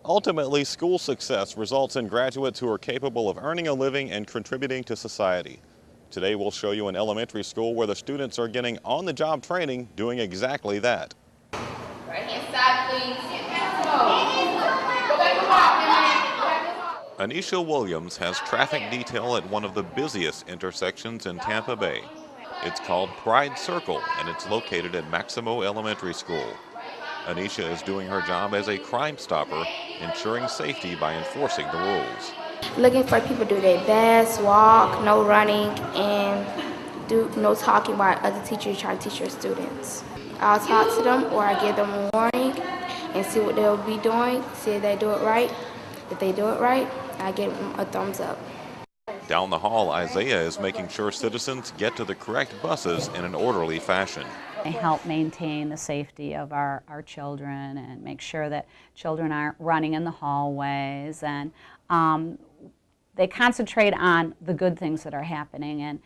Ultimately, school success results in graduates who are capable of earning a living and contributing to society. Today we'll show you an elementary school where the students are getting on-the-job training doing exactly that. Right hand side, please. Go back to walk. Anisha Williams has traffic detail at one of the busiest intersections in Tampa Bay. It's called Pride Circle, and it's located at Maximo Elementary School. Anisha is doing her job as a crime stopper, ensuring safety by enforcing the rules. Looking for people to do their best, walk, no running, and do no talking while other teachers try to teach their students. I'll talk to them or I give them a warning and see what they'll be doing, see if they do it right. If they do it right, I give them a thumbs up. Down the hall, Isaiah is making sure citizens get to the correct buses in an orderly fashion. They help maintain the safety of our children and make sure that children aren't running in the hallways, and they concentrate on the good things that are happening and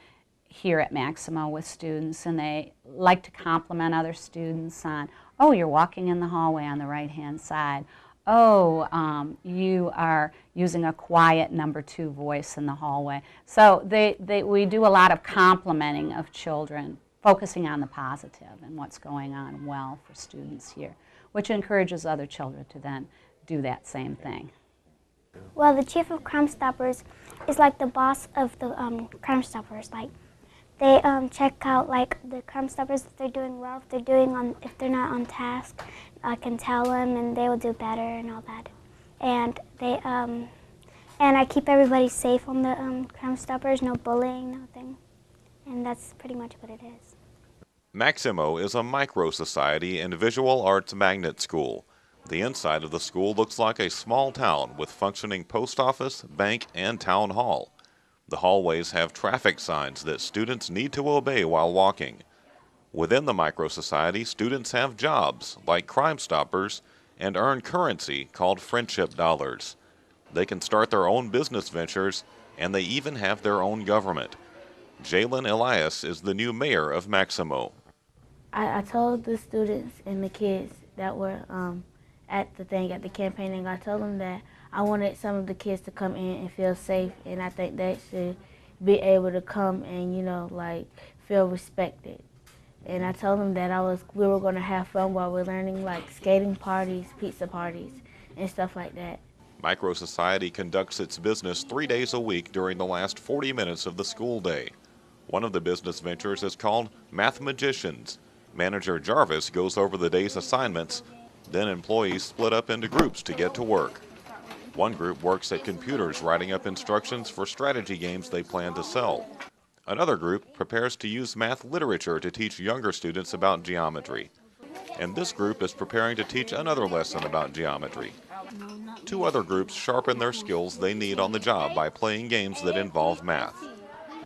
here at Maximo with students, and they like to compliment other students on, oh, you're walking in the hallway on the right-hand side. Oh, you are using a quiet number 2 voice in the hallway. So we do a lot of complimenting of children, focusing on the positive and what's going on well for students here, which encourages other children to then do that same thing. Well, the chief of Crimestoppers is like the boss of the Crimestoppers. Like, they check out like the Crimestoppers if they're doing well, if they're not on task. I can tell them, and they will do better and all that. And they and I keep everybody safe on the Crimestoppers. No bullying, nothing. And that's pretty much what it is. Maximo is a micro-society and visual arts magnet school. The inside of the school looks like a small town with functioning post office, bank, and town hall. The hallways have traffic signs that students need to obey while walking. Within the micro-society, students have jobs, like Crime Stoppers, and earn currency called friendship dollars. They can start their own business ventures, and they even have their own government. Jaylen Elias is the new mayor of Maximo. I told the students and the kids that were at the campaigning, I told them that I wanted some of the kids to come in and feel safe, and I think they should be able to come and, like, feel respected. And I told them that we were going to have fun while we're learning, like skating parties, pizza parties, and stuff like that. Micro-society conducts its business 3 days a week during the last 40 minutes of the school day. One of the business ventures is called Math Magicians. Manager Jarvis goes over the day's assignments, then employees split up into groups to get to work. One group works at computers writing up instructions for strategy games they plan to sell. Another group prepares to use math literature to teach younger students about geometry. And this group is preparing to teach another lesson about geometry. 2 other groups sharpen their skills they need on the job by playing games that involve math.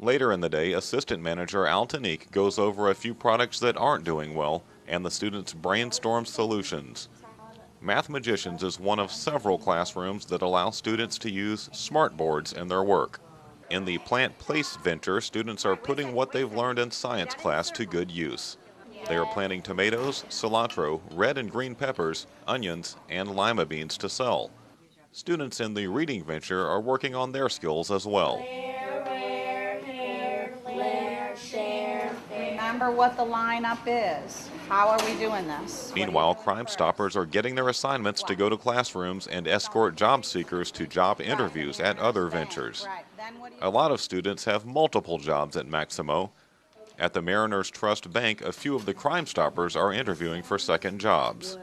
Later in the day, Assistant Manager Altanique goes over a few products that aren't doing well, and the students brainstorm solutions. Math Magicians is one of several classrooms that allow students to use smart boards in their work. In the Plant Place venture, students are putting what they've learned in science class to good use. They are planting tomatoes, cilantro, red and green peppers, onions, and lima beans to sell. Students in the reading venture are working on their skills as well. Remember what the lineup is. How are we doing this? Meanwhile, Crime Stoppers are getting their assignments to go to classrooms and escort job seekers to job interviews at other ventures. A lot of students have multiple jobs at Maximo. At the Mariners Trust Bank, a few of the Crime Stoppers are interviewing for second jobs.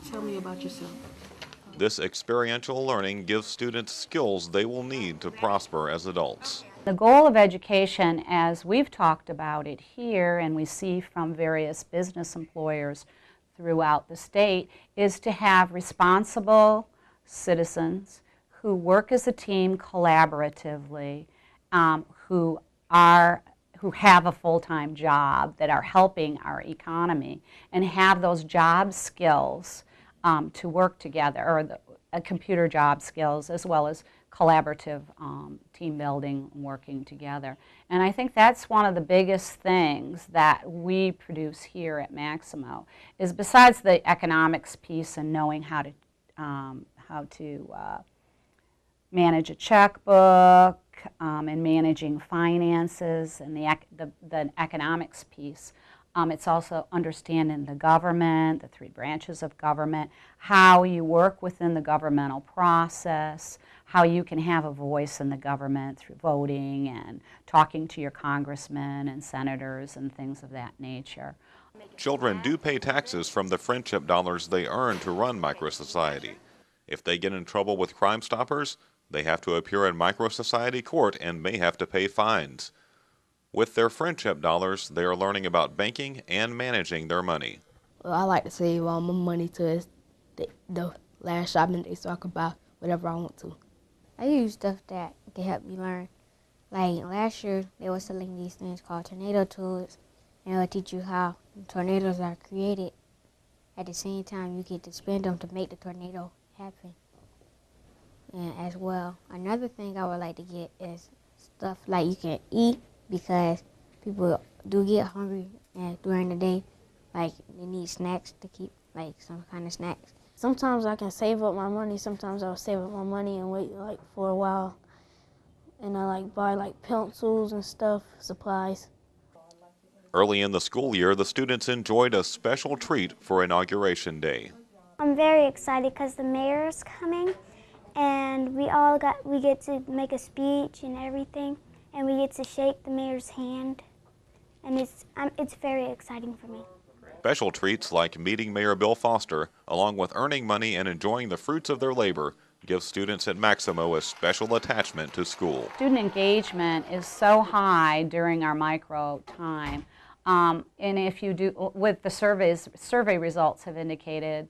Tell me about yourself. This experiential learning gives students skills they will need to prosper as adults. The goal of education, as we've talked about it here and we see from various business employers throughout the state, is to have responsible citizens who work as a team collaboratively, who have a full-time job, that are helping our economy, and have those job skills to work together, or computer job skills, as well as collaborative team building, working together. And I think that's one of the biggest things that we produce here at Maximo, is besides the economics piece and knowing how how to manage a checkbook, and managing finances and the economics piece. It's also understanding the government, the 3 branches of government, how you work within the governmental process, how you can have a voice in the government through voting and talking to your congressmen and senators and things of that nature. Children do pay taxes from the friendship dollars they earn to run MicroSociety. If they get in trouble with Crimestoppers, they have to appear in MicroSociety court and may have to pay fines. With their friendship dollars, they are learning about banking and managing their money. Well, I like to save all my money to the last shopping day so I can buy whatever I want to. I use stuff that can help me learn. Like last year, they were selling these things called tornado tools, and it will teach you how tornadoes are created. At the same time, you get to spend them to make the tornado happen. And as well, another thing I would like to get is stuff like you can eat, because people do get hungry and during the day, like they need snacks to keep, like some kind of snacks. Sometimes I can save up my money. Sometimes I'll save up my money and wait like for a while. And I like buy like pencils and stuff, supplies. Early in the school year, the students enjoyed a special treat for Inauguration Day. I'm very excited because the mayor's coming, and we get to make a speech and everything, and we get to shake the mayor's hand, and it's very exciting for me. Special treats like meeting Mayor Bill Foster, along with earning money and enjoying the fruits of their labor, give students at Maximo a special attachment to school. Student engagement is so high during our micro time. And if you do, with the survey results have indicated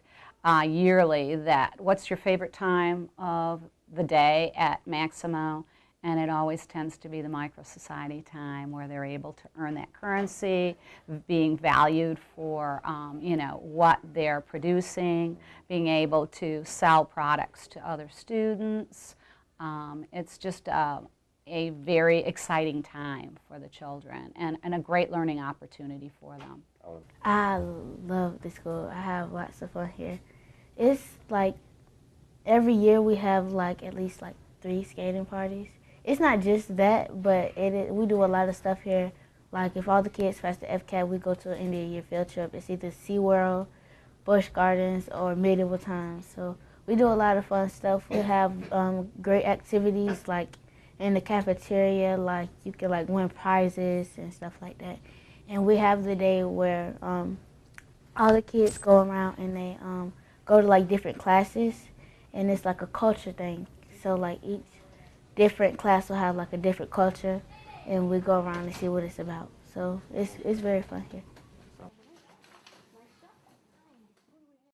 yearly that what's your favorite time of the day at Maximo, and it always tends to be the MicroSociety time where they're able to earn that currency, being valued for what they're producing, being able to sell products to other students. It's just a very exciting time for the children and a great learning opportunity for them. I love the school. I have lots of fun here. It's like every year we have like at least like 3 skating parties. It's not just that, but we do a lot of stuff here. Like if all the kids pass the FCAT, we go to an end of the year field trip. It's either SeaWorld, Busch Gardens, or Medieval Times. So we do a lot of fun stuff. We have great activities like in the cafeteria, like you can like win prizes and stuff like that. And we have the day where all the kids go around and they go to like different classes, and it's like a culture thing. So like each different class will have like a different culture, and we go around and see what it's about. So it's very fun here.